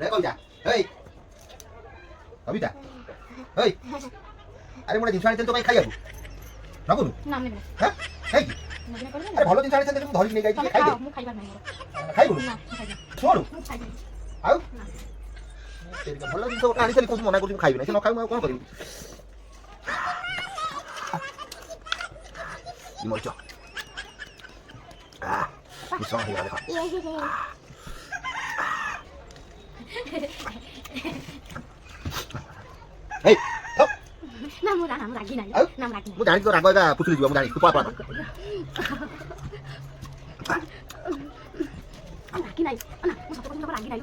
রে কবিতা এই কবিতা এই আরে মোটা জিনিস আনিছেন তো ভাই খাই যাবো না করুন না নেবে না হ্যাঁ এই কি নেবে না করবে আরে ভালো জিনিস আনিছেন দেখুন ধরি নিয়ে যাই তুমি খাই খাও দে মু খাইবার নাই খাই বলুন না খাইবা শোনো মু খাইবা আউ না তেরিকা ভালো জিনিস ওটা আনিছেন কোন মনে করছি খাইবি না সে ন খাই কোন করিবি ইমলচ মিশ্রণ হয়ে গেল এই থাক না মু রাগি নাই না মু রাগি ମୁଁ ଜାଣିଛି ତୋ ରାଗ ଏକା ପୁତୁଳି ଯିବ ମୁଁ ଜାଣିଛି ତୁ ପଳା ପଳା রাগি নাই না মু সତ কথা রাগি নাই